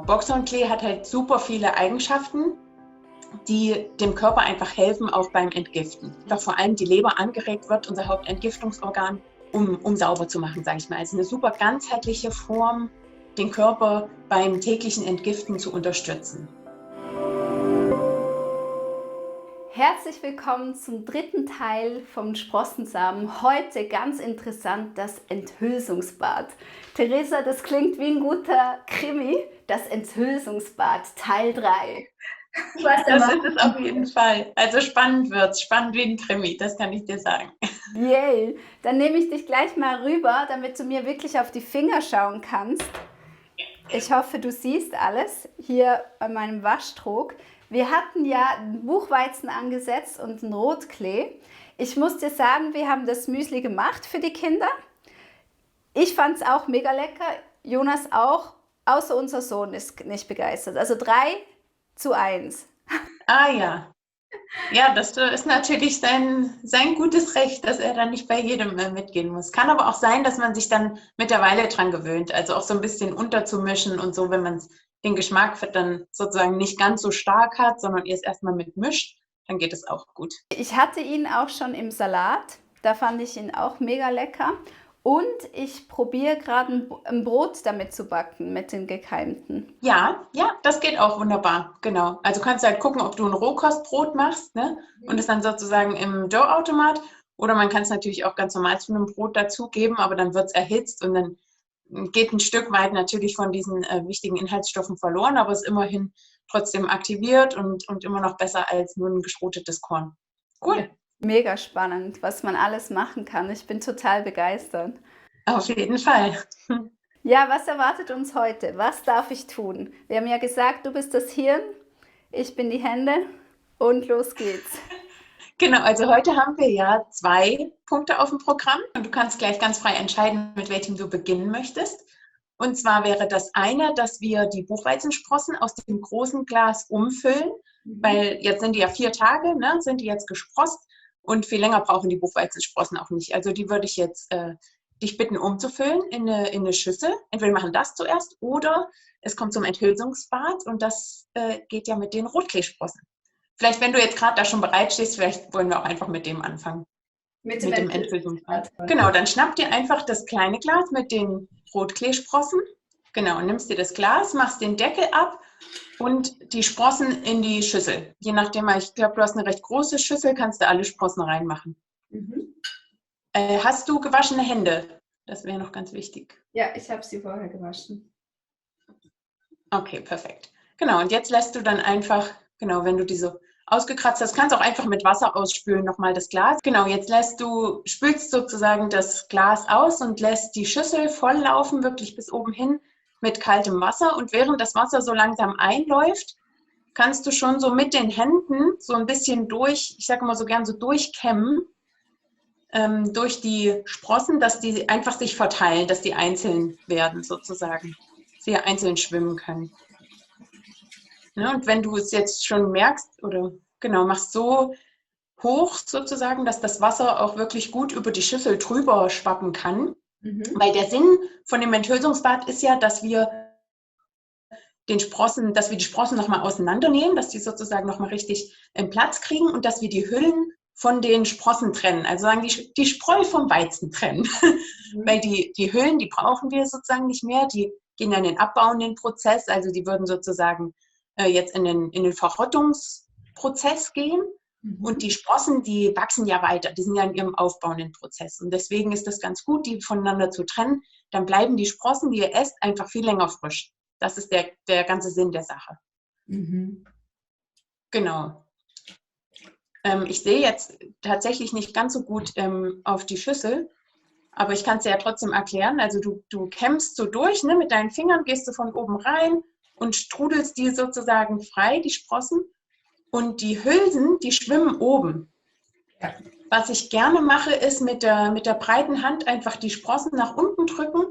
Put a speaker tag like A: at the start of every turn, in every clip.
A: Boxhornklee hat halt super viele Eigenschaften, die dem Körper einfach helfen, auch beim Entgiften. Doch vor allem die Leber angeregt wird, unser Hauptentgiftungsorgan, um sauber zu machen, sage ich mal. Es ist eine super ganzheitliche Form, den Körper beim täglichen Entgiften zu unterstützen.
B: Herzlich willkommen zum dritten Teil vom Sprossensamen. Heute ganz interessant, das Enthülsungsbad. Theresa, das klingt wie ein guter Krimi. Das Enthülsungsbad, Teil 3.
A: Das ist es auf jeden Fall. Also spannend wird's, spannend wie ein Krimi, das kann ich dir sagen.
B: Yay! Dann nehme ich dich gleich mal rüber, damit du mir wirklich auf die Finger schauen kannst. Ich hoffe, du siehst alles hier bei meinem Waschtrog. Wir hatten ja einen Buchweizen angesetzt und einen Rotklee. Ich muss dir sagen, wir haben das Müsli gemacht für die Kinder. Ich fand es auch mega lecker, Jonas auch, außer unser Sohn ist nicht begeistert. Also 3:1.
A: Ah ja. Ja, das ist natürlich sein gutes Recht, dass er dann nicht bei jedem mitgehen muss. Kann aber auch sein, dass man sich dann mit der Weile dran gewöhnt, also auch so ein bisschen unterzumischen und so, wenn man den Geschmack dann sozusagen nicht ganz so stark hat, sondern ihr es erstmal mitmischt, dann geht es auch gut.
B: Ich hatte ihn auch schon im Salat, da fand ich ihn auch mega lecker. Und ich probiere gerade ein Brot damit zu backen, mit den gekeimten.
A: Ja, das geht auch wunderbar, genau. Also kannst du halt gucken, ob du ein Rohkostbrot machst, ne? Und es dann sozusagen im Dough-Automat, oder man kann es natürlich auch ganz normal zu einem Brot dazugeben, aber dann wird es erhitzt und dann geht ein Stück weit natürlich von diesen wichtigen Inhaltsstoffen verloren, aber es ist immerhin trotzdem aktiviert und immer noch besser als nur ein geschrotetes Korn. Cool.
B: Mega spannend, was man alles machen kann. Ich bin total begeistert.
A: Auf jeden Fall.
B: Ja, was erwartet uns heute? Was darf ich tun? Wir haben ja gesagt, du bist das Hirn, ich bin die Hände und los geht's.
A: Genau, also heute haben wir ja 2 Punkte auf dem Programm und du kannst gleich ganz frei entscheiden, mit welchem du beginnen möchtest. Und zwar wäre das eine, dass wir die Buchweizensprossen aus dem großen Glas umfüllen, weil jetzt sind die ja 4 Tage, ne, sind die jetzt gesprost und viel länger brauchen die Buchweizensprossen auch nicht. Also die würde ich jetzt dich bitten umzufüllen in eine Schüssel. Entweder wir machen das zuerst oder es kommt zum Enthülsungsbad und das geht ja mit den Rotkleesprossen. Vielleicht, wenn du jetzt gerade da schon bereit stehst, vielleicht wollen wir auch einfach mit dem anfangen. Mit dem Enthülsungsbad. Genau, dann schnapp dir einfach das kleine Glas mit den Rotkleesprossen. Genau, nimmst dir das Glas, machst den Deckel ab und die Sprossen in die Schüssel. Je nachdem, ich glaube, du hast eine recht große Schüssel, kannst du alle Sprossen reinmachen. Hast du gewaschene Hände? Das wäre noch ganz wichtig.
B: Ja, ich habe sie vorher gewaschen.
A: Okay, perfekt. Genau, und jetzt lässt du dann einfach, genau, wenn du die so ausgekratzt hast, kannst du auch einfach mit Wasser ausspülen nochmal das Glas. Genau, jetzt spülst sozusagen das Glas aus und lässt die Schüssel voll laufen, wirklich bis oben hin mit kaltem Wasser. Und während das Wasser so langsam einläuft, kannst du schon so mit den Händen so ein bisschen ich sage immer so gern so durchkämmen, durch die Sprossen, dass die einfach sich verteilen, dass die einzeln werden sozusagen, sie einzeln schwimmen können. Ja, und wenn du es jetzt schon merkst oder genau, machst so hoch sozusagen, dass das Wasser auch wirklich gut über die Schüssel drüber schwappen kann. Weil der Sinn von dem Enthülsungsbad ist ja, dass wir die Sprossen nochmal auseinandernehmen, dass die sozusagen nochmal richtig Platz kriegen und dass wir die Hüllen von den Sprossen trennen, also sagen die Spreu vom Weizen trennen. Weil die Hüllen, die brauchen wir sozusagen nicht mehr, die gehen ja in den abbauenden Prozess, also die würden sozusagen jetzt in den Verrottungsprozess gehen. Und die Sprossen, die wachsen ja weiter, die sind ja in ihrem aufbauenden Prozess. Und deswegen ist das ganz gut, die voneinander zu trennen. Dann bleiben die Sprossen, die ihr esst, einfach viel länger frisch. Das ist der ganze Sinn der Sache. Genau. Ich sehe jetzt tatsächlich nicht ganz so gut auf die Schüssel, aber ich kann es dir ja trotzdem erklären. Also du kämmst so durch, ne, mit deinen Fingern, gehst du von oben rein und strudelst die sozusagen frei, die Sprossen. Und die Hülsen, die schwimmen oben. Ja. Was ich gerne mache, ist mit der breiten Hand einfach die Sprossen nach unten drücken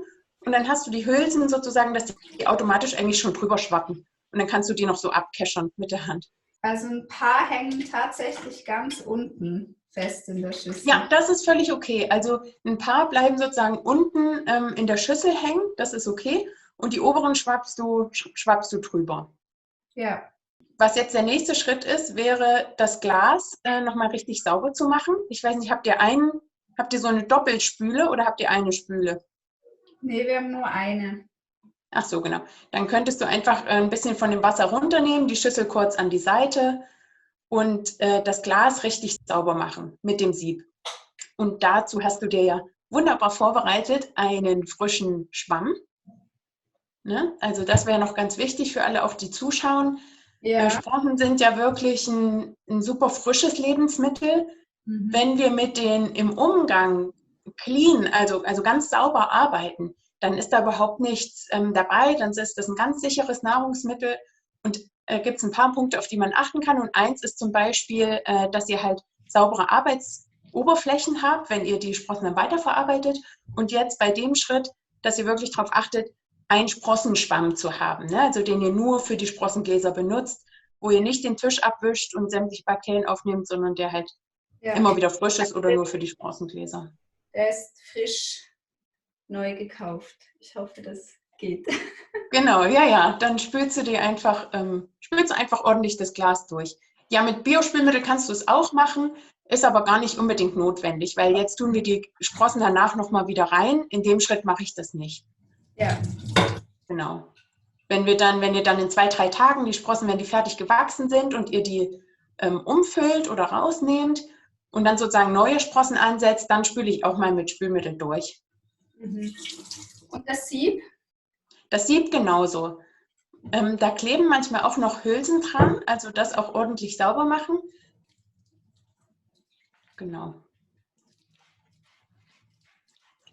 A: und dann hast du die Hülsen sozusagen, dass die automatisch eigentlich schon drüber schwappen. Und dann kannst du die noch so abkeschern mit der Hand.
B: Also ein paar hängen tatsächlich ganz unten fest in der Schüssel.
A: Ja, das ist völlig okay. Also ein paar bleiben sozusagen unten in der Schüssel hängen, das ist okay. und die oberen schwappst du drüber.
B: Ja.
A: Was jetzt der nächste Schritt ist, wäre das Glas nochmal richtig sauber zu machen. Ich weiß nicht, habt ihr so eine Doppelspüle oder habt ihr eine Spüle?
B: Nee, wir haben nur eine.
A: Ach so, genau. Dann könntest du einfach ein bisschen von dem Wasser runternehmen, die Schüssel kurz an die Seite und das Glas richtig sauber machen mit dem Sieb. Und dazu hast du dir ja wunderbar vorbereitet einen frischen Schwamm. Ne? Also das wäre noch ganz wichtig für alle, auch die zuschauen.
B: Ja.
A: Sprossen sind ja wirklich ein super frisches Lebensmittel. Wenn wir mit denen im Umgang clean, also ganz sauber arbeiten, dann ist da überhaupt nichts dabei, dann ist das ein ganz sicheres Nahrungsmittel und gibt es ein paar Punkte, auf die man achten kann. Und eins ist zum Beispiel, dass ihr halt saubere Arbeitsoberflächen habt, wenn ihr die Sprossen dann weiterverarbeitet. Und jetzt bei dem Schritt, dass ihr wirklich darauf achtet, einen Sprossenschwamm zu haben, ne? Also den ihr nur für die Sprossengläser benutzt, wo ihr nicht den Tisch abwischt und sämtliche Bakterien aufnehmt, sondern der halt immer wieder frisch ist oder nur für die Sprossengläser.
B: Der ist frisch neu gekauft. Ich hoffe, das geht.
A: Genau, ja. Dann spülst du einfach ordentlich das Glas durch. Ja, mit Biospülmittel kannst du es auch machen, ist aber gar nicht unbedingt notwendig, weil jetzt tun wir die Sprossen danach nochmal wieder rein. In dem Schritt mache ich das nicht.
B: Ja.
A: Genau. Wenn ihr dann in 2-3 Tagen die Sprossen, wenn die fertig gewachsen sind und ihr die umfüllt oder rausnehmt und dann sozusagen neue Sprossen ansetzt, dann spüle ich auch mal mit Spülmittel durch.
B: Und das Sieb?
A: Das Sieb genauso. Da kleben manchmal auch noch Hülsen dran, also das auch ordentlich sauber machen. Genau.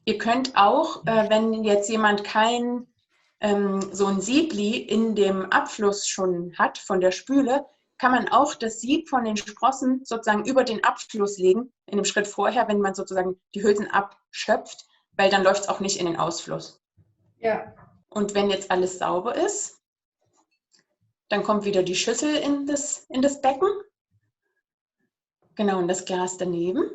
A: Ihr könnt auch, wenn jetzt jemand kein so ein Siebli in dem Abfluss schon hat von der Spüle, kann man auch das Sieb von den Sprossen sozusagen über den Abfluss legen, in dem Schritt vorher, wenn man sozusagen die Hülsen abschöpft, weil dann läuft es auch nicht in den Ausfluss.
B: Ja.
A: Und wenn jetzt alles sauber ist, dann kommt wieder die Schüssel in das Becken. Genau, und das Glas daneben.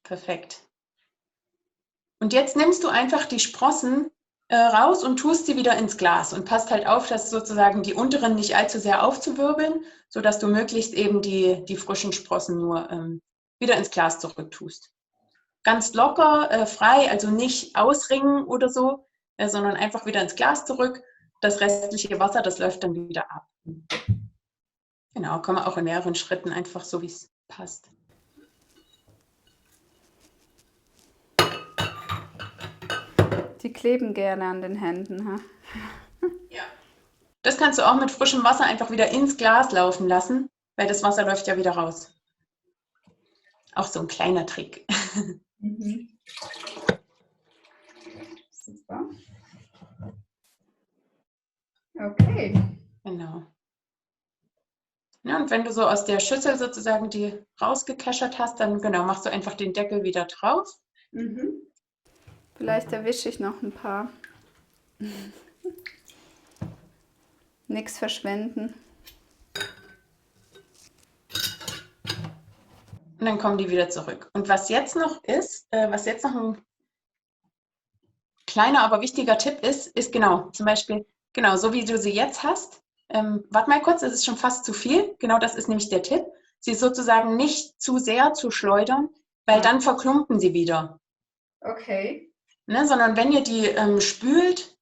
A: Perfekt. Und jetzt nimmst du einfach die Sprossen raus und tust sie wieder ins Glas und passt halt auf, dass sozusagen die unteren nicht allzu sehr aufzuwirbeln, sodass du möglichst eben die frischen Sprossen nur wieder ins Glas zurück tust. Ganz locker, frei, also nicht ausringen oder so, sondern einfach wieder ins Glas zurück. Das restliche Wasser, das läuft dann wieder ab. Genau, kann man auch in mehreren Schritten einfach so, wie es passt.
B: Die kleben gerne an den Händen. Ha?
A: Ja. Das kannst du auch mit frischem Wasser einfach wieder ins Glas laufen lassen, weil das Wasser läuft ja wieder raus. Auch so ein kleiner Trick.
B: Super. Okay.
A: Genau. Ja, und wenn du so aus der Schüssel sozusagen die rausgekeschert hast, dann genau, machst du einfach den Deckel wieder drauf.
B: Vielleicht erwische ich noch ein paar. Nichts verschwenden.
A: Und dann kommen die wieder zurück. Und was jetzt noch ein kleiner, aber wichtiger Tipp ist genau, zum Beispiel, genau, so wie du sie jetzt hast. Warte mal kurz, das ist schon fast zu viel. Genau, das ist nämlich der Tipp. Sie sozusagen nicht zu sehr zu schleudern, weil dann verklumpen sie wieder.
B: Okay.
A: Ne, sondern wenn ihr die spült,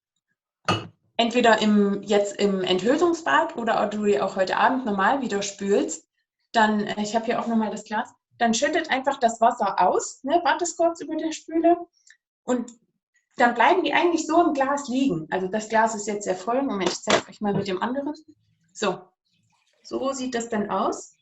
A: entweder im Enthülsungsbad oder du die auch heute Abend normal wieder spülst, dann, ich habe hier auch nochmal das Glas, dann schüttet einfach das Wasser aus, ne, wartest kurz über der Spüle und dann bleiben die eigentlich so im Glas liegen. Also das Glas ist jetzt sehr voll. Moment, ich zeige euch mal mit dem anderen. So sieht das dann aus.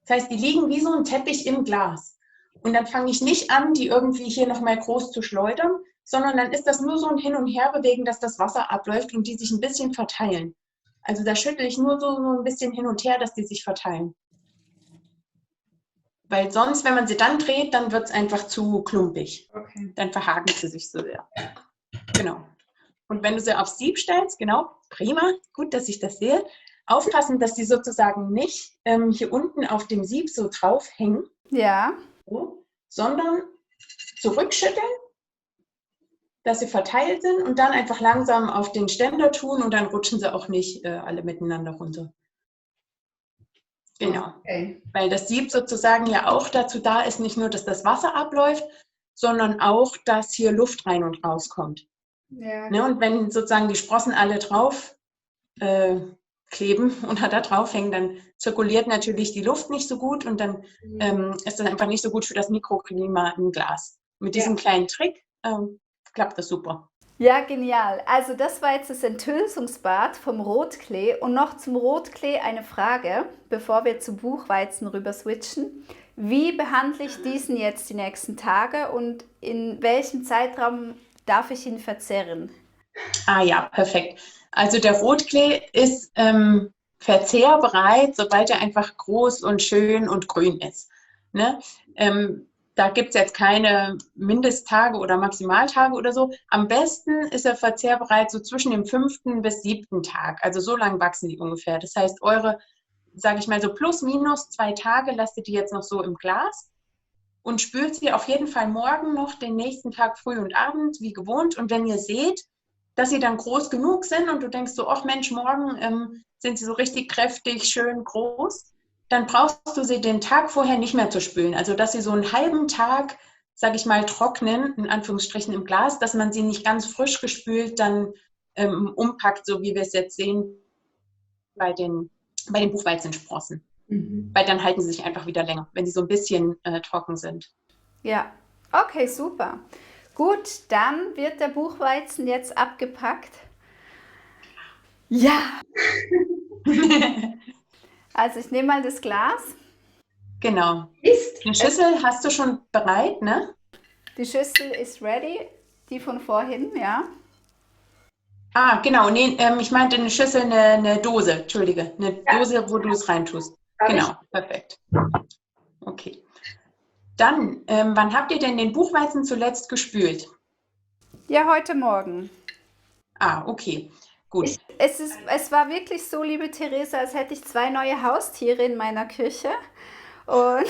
A: Das heißt, die liegen wie so ein Teppich im Glas. Und dann fange ich nicht an, die irgendwie hier nochmal groß zu schleudern, sondern dann ist das nur so ein Hin- und Herbewegen, dass das Wasser abläuft und die sich ein bisschen verteilen. Also da schüttle ich nur so ein bisschen hin und her, dass die sich verteilen. Weil sonst, wenn man sie dann dreht, dann wird es einfach zu klumpig.
B: Okay.
A: Dann verhaken sie sich so sehr. Genau. Und wenn du sie aufs Sieb stellst, genau, prima, gut, dass ich das sehe. Aufpassen, dass die sozusagen nicht hier unten auf dem Sieb so drauf hängen.
B: Ja.
A: So, sondern zurückschütteln, dass sie verteilt sind und dann einfach langsam auf den Ständer tun und dann rutschen sie auch nicht alle miteinander runter. Genau, okay. Weil das Sieb sozusagen ja auch dazu da ist, nicht nur, dass das Wasser abläuft, sondern auch, dass hier Luft rein und raus kommt. Ja. Ne, und wenn sozusagen die Sprossen alle drauf kleben oder da drauf hängen, dann zirkuliert natürlich die Luft nicht so gut und dann ist das einfach nicht so gut für das Mikroklima im Glas. Mit diesem kleinen Trick klappt das super.
B: Ja, genial. Also das war jetzt das Enthülsungsbad vom Rotklee. Und noch zum Rotklee eine Frage, bevor wir zu Buchweizen rüber switchen. Wie behandle ich diesen jetzt die nächsten Tage und in welchem Zeitraum darf ich ihn verzehren?
A: Ah ja, perfekt. Also der Rotklee ist verzehrbereit, sobald er einfach groß und schön und grün ist. Ne? Da gibt es jetzt keine Mindesttage oder Maximaltage oder so. Am besten ist er verzehrbereit so zwischen dem 5. bis 7. Tag. Also so lang wachsen die ungefähr. Das heißt, eure, sage ich mal so plus minus 2 Tage, lasst ihr die jetzt noch so im Glas und spült sie auf jeden Fall morgen noch den nächsten Tag früh und abend, wie gewohnt. Und wenn ihr seht, dass sie dann groß genug sind und du denkst so, ach Mensch, morgen sind sie so richtig kräftig, schön groß, dann brauchst du sie den Tag vorher nicht mehr zu spülen. Also, dass sie so einen halben Tag, sage ich mal, trocknen, in Anführungsstrichen im Glas, dass man sie nicht ganz frisch gespült dann umpackt, so wie wir es jetzt sehen bei den Buchweizensprossen. Weil dann halten sie sich einfach wieder länger, wenn sie so ein bisschen trocken sind.
B: Ja, okay, super. Gut, dann wird der Buchweizen jetzt abgepackt. Ja! Also ich nehme mal das Glas.
A: Genau. Die Schüssel hast du schon bereit, ne?
B: Die Schüssel ist ready, die von vorhin, ja.
A: Ah, genau. Nee, ich meinte eine Schüssel, eine Dose, Entschuldige. Eine Dose, wo du es reintust. Genau, perfekt. Okay. Dann, wann habt ihr denn den Buchweizen zuletzt gespült?
B: Ja, heute Morgen.
A: Ah, okay. Gut.
B: Es war wirklich so, liebe Theresa, als hätte ich 2 neue Haustiere in meiner Küche. Und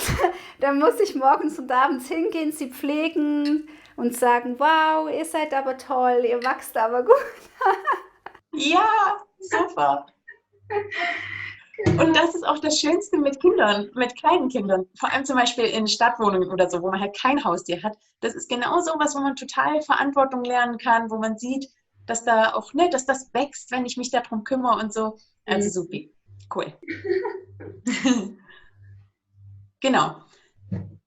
B: dann muss ich morgens und abends hingehen, sie pflegen und sagen, wow, ihr seid aber toll, ihr wachst aber gut.
A: Ja, super. Und das ist auch das Schönste mit Kindern, mit kleinen Kindern. Vor allem zum Beispiel in Stadtwohnungen oder so, wo man halt kein Haustier hat. Das ist genau so was, wo man total Verantwortung lernen kann, wo man sieht, dass da auch, ne, dass das wächst, wenn ich mich darum kümmere und so. Also super, cool. Genau.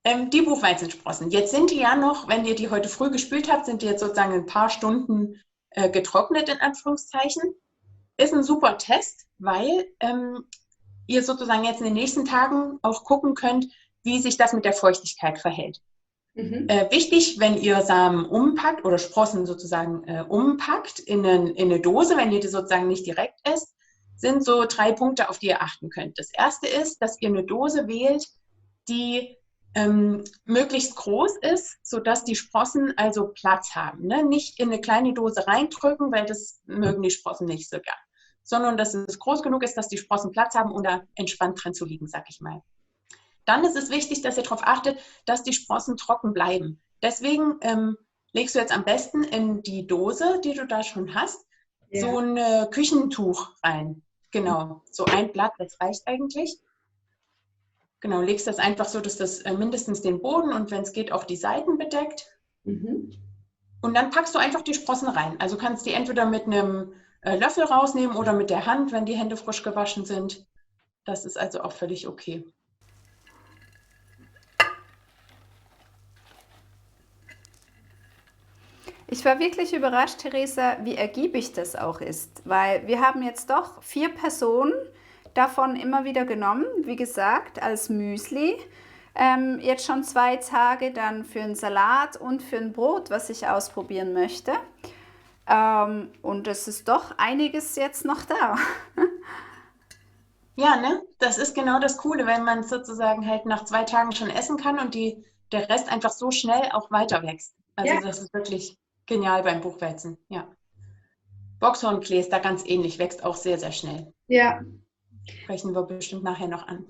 A: Die Buchweizensprossen. Jetzt sind die ja noch, wenn ihr die heute früh gespült habt, sind die jetzt sozusagen ein paar Stunden getrocknet, in Anführungszeichen. Ist ein super Test, weil ihr sozusagen jetzt in den nächsten Tagen auch gucken könnt, wie sich das mit der Feuchtigkeit verhält. Wichtig, wenn ihr Samen umpackt oder Sprossen sozusagen umpackt in eine Dose, wenn ihr die sozusagen nicht direkt esst, sind so 3 Punkte, auf die ihr achten könnt. Das erste ist, dass ihr eine Dose wählt, die möglichst groß ist, sodass die Sprossen also Platz haben. Ne? Nicht in eine kleine Dose reindrücken, weil das mögen die Sprossen nicht so gern, sondern dass es groß genug ist, dass die Sprossen Platz haben, um da entspannt drin zu liegen, sag ich mal. Dann ist es wichtig, dass ihr darauf achtet, dass die Sprossen trocken bleiben. Deswegen legst du jetzt am besten in die Dose, die du da schon hast, so ein Küchentuch rein. Genau, so ein Blatt, das reicht eigentlich. Genau, legst das einfach so, dass das mindestens den Boden und wenn es geht auch die Seiten bedeckt. Und dann packst du einfach die Sprossen rein. Also kannst die entweder mit einem Löffel rausnehmen oder mit der Hand, wenn die Hände frisch gewaschen sind. Das ist also auch völlig okay.
B: Ich war wirklich überrascht, Theresa, wie ergiebig das auch ist, weil wir haben jetzt doch 4 Personen davon immer wieder genommen, wie gesagt, als Müsli. Jetzt schon 2 Tage dann für einen Salat und für ein Brot, was ich ausprobieren möchte. Und es ist doch einiges jetzt noch da.
A: Ja, ne? Das ist genau das Coole, wenn man es sozusagen halt nach 2 Tagen schon essen kann und der Rest einfach so schnell auch weiter wächst. Also das ist wirklich genial beim Buchweizen, ja. Boxhornklee ist da ganz ähnlich, wächst auch sehr, sehr schnell.
B: Ja.
A: Sprechen wir bestimmt nachher noch an.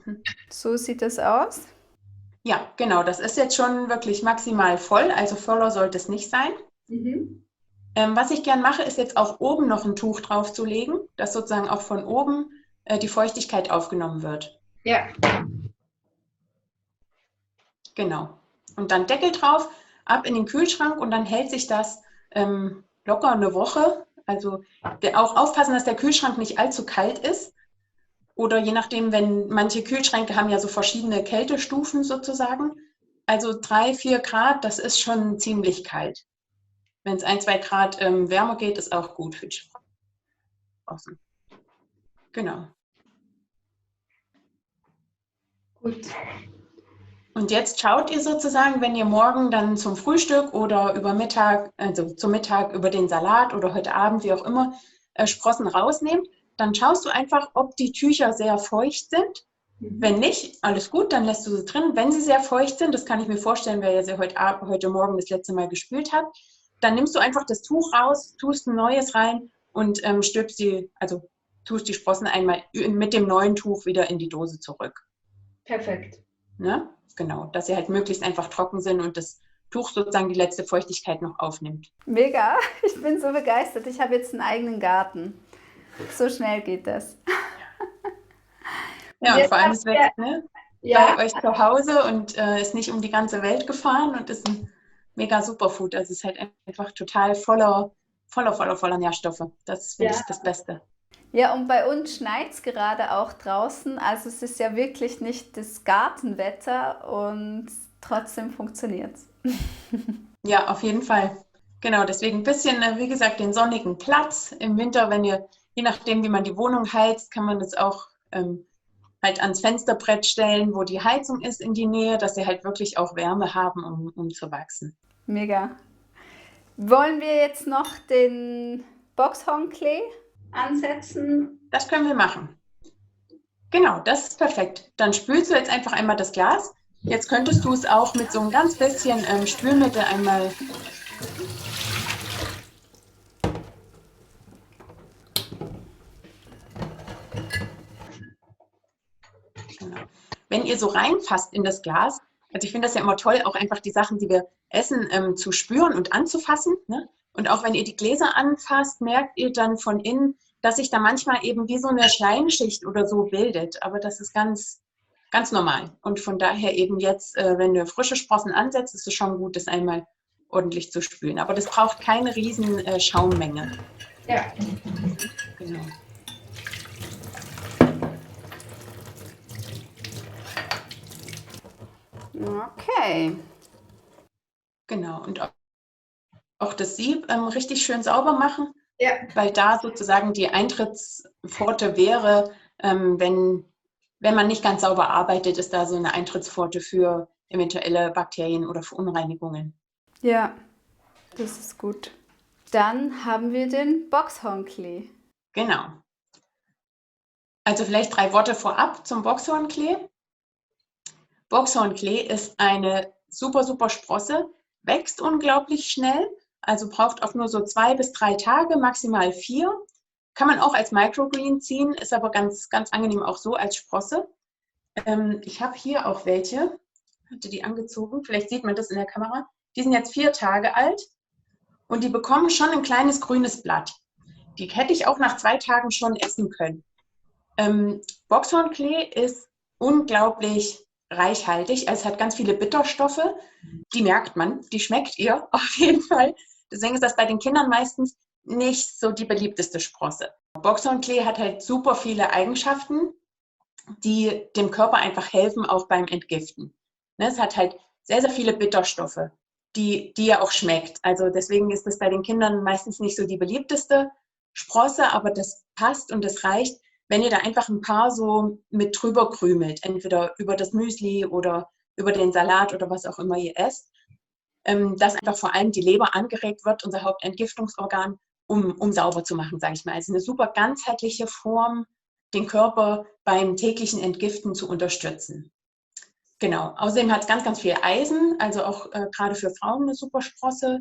B: So sieht das aus.
A: Ja, genau. Das ist jetzt schon wirklich maximal voll, also voller sollte es nicht sein.
B: Mhm.
A: Was ich gern mache, ist jetzt auch oben noch ein Tuch drauf zu legen, dass sozusagen auch von oben die Feuchtigkeit aufgenommen wird.
B: Ja,
A: Genau. Und dann Deckel drauf, ab in den Kühlschrank und dann hält sich das locker eine Woche. Also auch aufpassen, dass der Kühlschrank nicht allzu kalt ist. Oder je nachdem, wenn manche Kühlschränke haben ja so verschiedene Kältestufen sozusagen. Also 3, 4 Grad, das ist schon ziemlich kalt. Wenn es 1, 2 Grad wärmer geht, ist auch gut für die Sprossen. Genau.
B: gut.
A: Und jetzt schaut ihr sozusagen, wenn ihr morgen dann zum Frühstück oder über Mittag, also zum Mittag über den Salat oder heute Abend, wie auch immer, Sprossen rausnehmt, dann schaust du einfach, ob die Tücher sehr feucht sind. Wenn nicht, alles gut, dann lässt du sie drin. Wenn sie sehr feucht sind, das kann ich mir vorstellen, wer sie heute Morgen das letzte Mal gespült hat, dann nimmst du einfach das Tuch raus, tust ein neues rein und stülpst also tust die Sprossen einmal mit dem neuen Tuch wieder in die Dose zurück.
B: Perfekt.
A: Ne? Genau, dass sie halt möglichst einfach trocken sind und das Tuch sozusagen die letzte Feuchtigkeit noch aufnimmt.
B: Mega, ich bin so begeistert. Ich habe jetzt einen eigenen Garten. So schnell geht das. Und
A: Ja, und
B: jetzt
A: vor allem,
B: habt
A: es
B: ihr,
A: wächst ne,
B: ja,
A: bei euch zu Hause und ist nicht um die ganze Welt gefahren und ist ein mega Superfood. Also es ist halt einfach total voller Nährstoffe. Das finde
B: ja.
A: ich das Beste.
B: Ja, und bei uns schneit es gerade auch draußen. Also es ist ja wirklich nicht das Gartenwetter und trotzdem funktioniert es.
A: Ja, auf jeden Fall. Genau, deswegen ein bisschen, wie gesagt, den sonnigen Platz. Im Winter, wenn ihr, je nachdem, wie man die Wohnung heizt, kann man das auch halt ans Fensterbrett stellen, wo die Heizung ist in die Nähe, dass sie halt wirklich auch Wärme haben, um zu wachsen.
B: Mega. Wollen wir jetzt noch den Boxhornklee ansetzen?
A: Das können wir machen. Genau, das ist perfekt. Dann spülst du jetzt einfach einmal das Glas. Jetzt könntest du es auch mit so einem ganz bisschen Spülmittel einmal. Genau. Wenn ihr so reinfasst in das Glas, also ich finde das ja immer toll, auch einfach die Sachen, die wir essen, zu spüren und anzufassen. Ne? Und auch wenn ihr die Gläser anfasst, merkt ihr dann von innen, dass sich da manchmal eben wie so eine Schleimschicht oder so bildet. Aber das ist ganz normal. Und von daher eben jetzt, wenn du frische Sprossen ansetzt, ist es schon gut, das einmal ordentlich zu spülen. Aber das braucht keine riesen Schaummenge.
B: Ja.
A: Genau.
B: Okay.
A: Genau. Und auch das Sieb richtig schön sauber machen,
B: Ja.
A: weil da sozusagen die Eintrittspforte wäre, wenn man nicht ganz sauber arbeitet, ist da so eine Eintrittspforte für eventuelle Bakterien oder Verunreinigungen.
B: Ja, das ist gut. Dann haben wir den Boxhornklee.
A: Genau. Also vielleicht 3 Worte vorab zum Boxhornklee. Boxhornklee ist eine super Sprosse, wächst unglaublich schnell, also braucht auch nur so 2 bis 3 Tage, maximal 4. Kann man auch als Microgreen ziehen, ist aber ganz angenehm auch so als Sprosse. Ich habe hier auch welche, hatte die angezogen, vielleicht sieht man das in der Kamera. Die sind jetzt 4 Tage alt und die bekommen schon ein kleines grünes Blatt. Die hätte ich auch nach 2 Tagen schon essen können. Boxhornklee ist unglaublich reichhaltig. Es hat ganz viele Bitterstoffe. Die merkt man, die schmeckt ihr auf jeden Fall. Deswegen ist das bei den Kindern meistens nicht so die beliebteste Sprosse. Boxhornklee hat halt super viele Eigenschaften, die dem Körper einfach helfen, auch beim Entgiften. Es hat halt sehr viele Bitterstoffe, die ja auch schmeckt. Also deswegen ist das bei den Kindern meistens nicht so die beliebteste Sprosse, aber das passt und das reicht, wenn ihr da einfach ein paar so mit drüber krümelt, entweder über das Müsli oder über den Salat oder was auch immer ihr esst, dass einfach vor allem die Leber angeregt wird, unser Hauptentgiftungsorgan, um sauber zu machen, sage ich mal. Also eine super ganzheitliche Form, den Körper beim täglichen Entgiften zu unterstützen. Genau. Außerdem hat es ganz viel Eisen, also auch gerade für Frauen eine super Sprosse.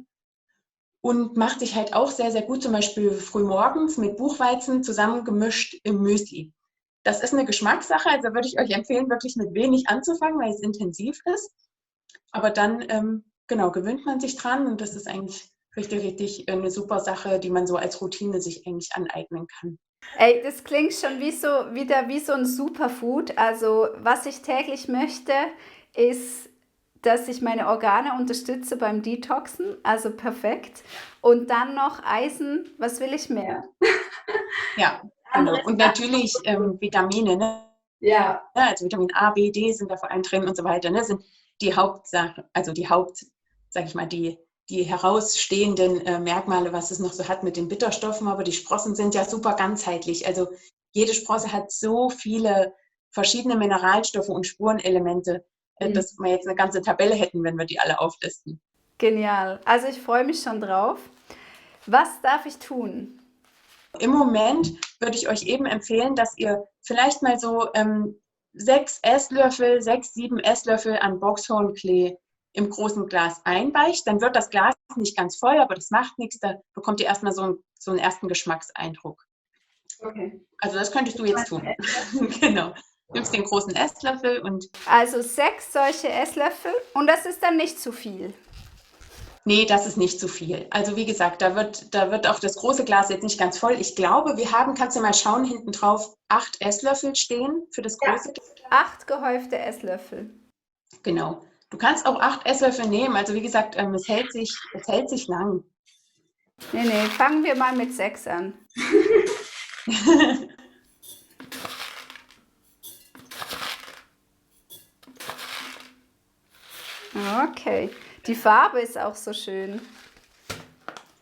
A: Und macht sich halt auch sehr gut, zum Beispiel frühmorgens mit Buchweizen zusammengemischt im Müsli. Das ist eine Geschmackssache, also würde ich euch empfehlen, wirklich mit wenig anzufangen, weil es intensiv ist. Aber dann, genau, gewöhnt man sich dran und das ist eigentlich richtig eine super Sache, die man so als Routine sich eigentlich aneignen kann.
B: Ey, das klingt schon wie so ein Superfood. Also, was ich täglich möchte, ist, dass ich meine Organe unterstütze beim Detoxen. Also perfekt. Und dann noch Eisen. Was will ich mehr?
A: Ja, genau. Und natürlich Vitamine, ne?
B: Ja.
A: Ja, also Vitamin A, B, D sind da vor allem drin und so weiter, ne? Sind die Hauptsache, also sag ich mal, die herausstehenden Merkmale, was es noch so hat mit den Bitterstoffen, aber die Sprossen sind ja super ganzheitlich. Also jede Sprosse hat so viele verschiedene Mineralstoffe und Spurenelemente, dass wir jetzt eine ganze Tabelle hätten, wenn wir die alle auflisten.
B: Genial. Also ich freue mich schon drauf. Was darf ich tun?
A: Im Moment würde ich euch eben empfehlen, dass ihr vielleicht mal so 6, 7 Esslöffel an Boxhornklee im großen Glas einweicht. Dann wird das Glas nicht ganz voll, aber das macht nichts. Da bekommt ihr erstmal so einen ersten Geschmackseindruck.
B: Okay.
A: Also das könntest du jetzt tun. Genau. Nimmst den großen Esslöffel und...
B: Also 6 solche Esslöffel und das ist dann nicht zu viel.
A: Nee, das ist nicht zu viel. Also wie gesagt, da wird auch das große Glas jetzt nicht ganz voll. Ich glaube, wir haben, kannst du mal schauen, hinten drauf 8 Esslöffel stehen für das große Glas.
B: 8 gehäufte Esslöffel.
A: Genau. Du kannst auch 8 Esslöffel nehmen. Also wie gesagt, es hält sich lang.
B: Nee, fangen wir mal mit 6 an. Okay. Die Farbe ist auch so schön.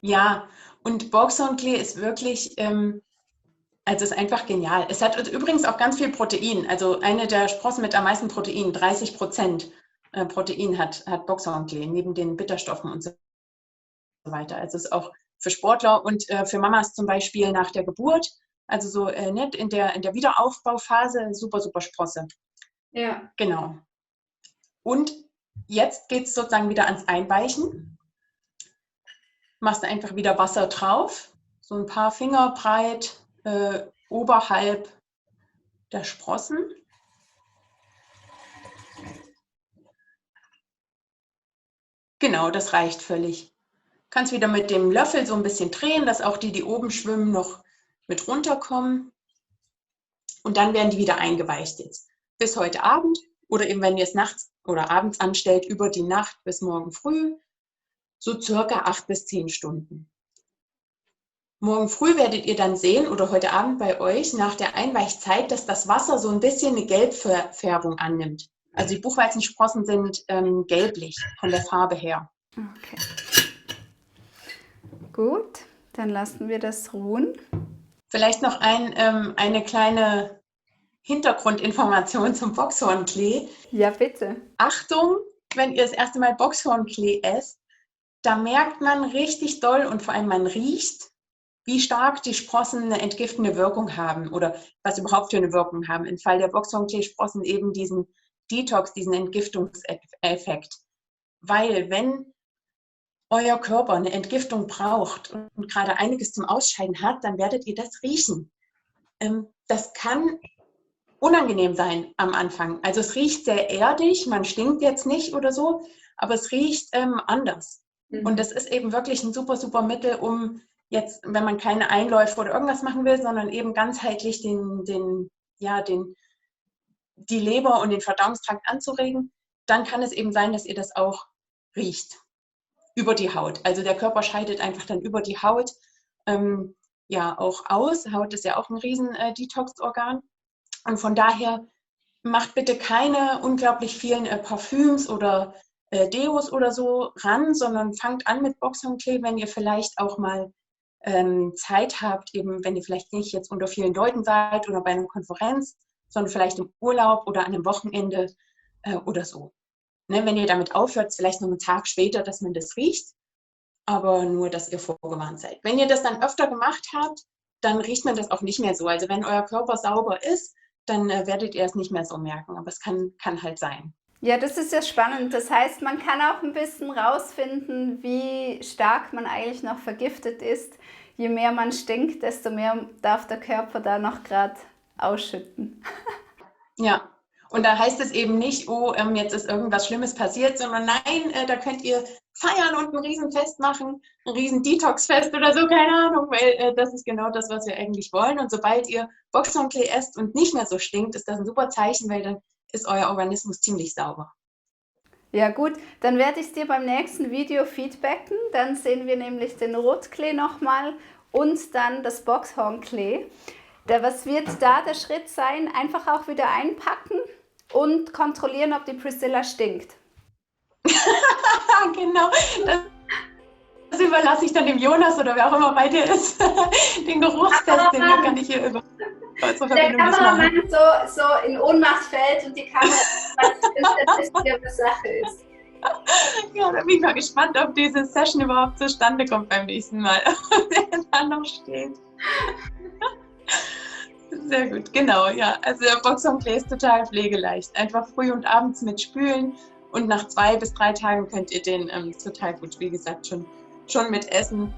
A: Ja, und Boxhornklee ist wirklich, also ist einfach genial. Es hat übrigens auch ganz viel Protein. Also eine der Sprossen mit am meisten Protein, 30% Protein hat Boxhornklee, neben den Bitterstoffen und so weiter. Also es ist auch für Sportler und für Mamas zum Beispiel nach der Geburt, also so nett in der Wiederaufbauphase, super Sprosse.
B: Ja.
A: Genau. Und jetzt geht es sozusagen wieder ans Einweichen. Machst du einfach wieder Wasser drauf, so ein paar Finger breit oberhalb der Sprossen. Genau, das reicht völlig. Kannst wieder mit dem Löffel so ein bisschen drehen, dass auch die oben schwimmen, noch mit runterkommen. Und dann werden die wieder eingeweicht jetzt. Bis heute Abend oder eben, wenn ihr es nachts oder abends anstellt, über die Nacht bis morgen früh, so circa 8 bis 10 Stunden. Morgen früh werdet ihr dann sehen oder heute Abend bei euch nach der Einweichzeit, dass das Wasser so ein bisschen eine Gelbfärbung annimmt. Also die Buchweizensprossen sind gelblich von der Farbe her.
B: Okay. Gut, dann lassen wir das ruhen.
A: Vielleicht noch eine kleine Hintergrundinformation zum Boxhornklee.
B: Ja, bitte.
A: Achtung, wenn ihr das erste Mal Boxhornklee esst, da merkt man richtig doll und vor allem man riecht, wie stark die Sprossen eine entgiftende Wirkung haben oder was überhaupt für eine Wirkung haben. Im Fall der Boxhornklee-Sprossen eben diesen Detox, diesen Entgiftungseffekt. Weil wenn euer Körper eine Entgiftung braucht und gerade einiges zum Ausscheiden hat, dann werdet ihr das riechen. Das kann unangenehm sein am Anfang. Also es riecht sehr erdig, man stinkt jetzt nicht oder so, aber es riecht anders. Und das ist eben wirklich ein super Mittel, um jetzt, wenn man keine Einläufe oder irgendwas machen will, sondern eben ganzheitlich die Leber und den Verdauungstrakt anzuregen, dann kann es eben sein, dass ihr das auch riecht über die Haut. Also der Körper scheidet einfach dann über die Haut auch aus. Haut ist ja auch ein riesen Detox-Organ. Und von daher macht bitte keine unglaublich vielen Parfüms oder Deos oder so ran, sondern fangt an mit Boxhornklee, wenn ihr vielleicht auch mal Zeit habt, eben wenn ihr vielleicht nicht jetzt unter vielen Leuten seid oder bei einer Konferenz, sondern vielleicht im Urlaub oder an einem Wochenende oder so. Ne, wenn ihr damit aufhört, vielleicht noch einen Tag später, dass man das riecht, aber nur, dass ihr vorgewarnt seid. Wenn ihr das dann öfter gemacht habt, dann riecht man das auch nicht mehr so. Also wenn euer Körper sauber ist, dann werdet ihr es nicht mehr so merken. Aber es kann halt sein.
B: Ja, das ist ja spannend. Das heißt, man kann auch ein bisschen rausfinden, wie stark man eigentlich noch vergiftet ist. Je mehr man stinkt, desto mehr darf der Körper da noch gerade ausschütten.
A: Ja, und da heißt es eben nicht, oh, jetzt ist irgendwas Schlimmes passiert, sondern nein, da könnt ihr feiern und ein Riesenfest machen, ein riesen Detox-Fest oder so, keine Ahnung, weil das ist genau das, was wir eigentlich wollen. Und sobald ihr Boxhornklee esst und nicht mehr so stinkt, ist das ein super Zeichen, weil dann ist euer Organismus ziemlich sauber.
B: Ja gut, dann werde ich es dir beim nächsten Video feedbacken. Dann sehen wir nämlich den Rotklee nochmal und dann das Boxhornklee. Was wird da der Schritt sein? Einfach auch wieder einpacken und kontrollieren, ob die Priscilla stinkt.
A: Genau, das überlasse ich dann dem Jonas oder wer auch immer bei dir ist. Den Geruchstest, den kann ich hier über unsere
B: Der
A: Verbindung nicht machen.
B: Kameramann so in Ohnmacht fällt und die Kamera das eine Sache ist.
A: Ja, da bin ich mal gespannt, ob diese Session überhaupt zustande kommt beim nächsten Mal. Ob der da noch steht. Sehr gut, genau, ja. Also der Boxhornklee ist total pflegeleicht. Einfach früh und abends mit spülen und nach 2 bis 3 Tagen könnt ihr den total gut, wie gesagt, schon mit essen.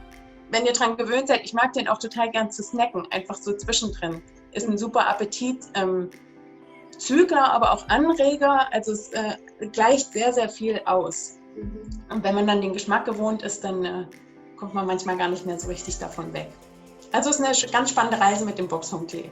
A: Wenn ihr dran gewöhnt seid, ich mag den auch total gern zu snacken, einfach so zwischendrin. Ist ein super Appetit. Zügler, aber auch Anreger, also es gleicht sehr, sehr viel aus. Und wenn man dann den Geschmack gewohnt ist, dann kommt man manchmal gar nicht mehr so richtig davon weg. Also es ist eine ganz spannende Reise mit dem Boxhornklee.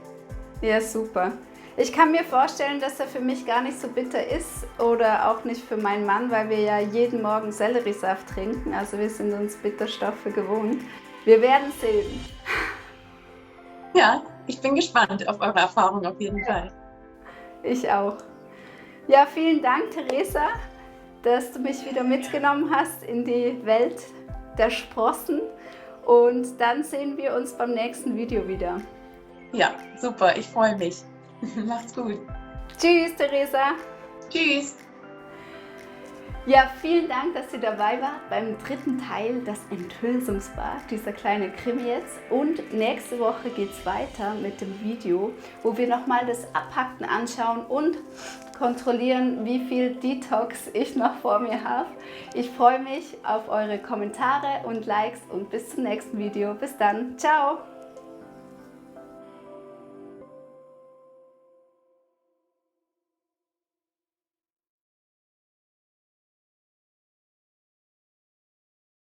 B: Ja, super. Ich kann mir vorstellen, dass er für mich gar nicht so bitter ist oder auch nicht für meinen Mann, weil wir ja jeden Morgen Selleriesaft trinken. Also wir sind uns Bitterstoffe gewohnt. Wir werden sehen.
A: Ja, ich bin gespannt auf eure Erfahrung auf jeden Fall.
B: Ich auch. Ja, vielen Dank, Theresa, dass du mich wieder mitgenommen hast in die Welt der Sprossen. Und dann sehen wir uns beim nächsten Video wieder.
A: Ja, super, ich freue mich. Macht's gut.
B: Tschüss, Theresa.
A: Tschüss.
B: Ja, vielen Dank, dass ihr dabei wart beim 3. Teil, das Enthülsungsbad, dieser kleine Krimi jetzt. Und nächste Woche geht es weiter mit dem Video, wo wir nochmal das Abhacken anschauen und kontrollieren, wie viel Detox ich noch vor mir habe. Ich freue mich auf eure Kommentare und Likes und bis zum nächsten Video. Bis dann. Ciao.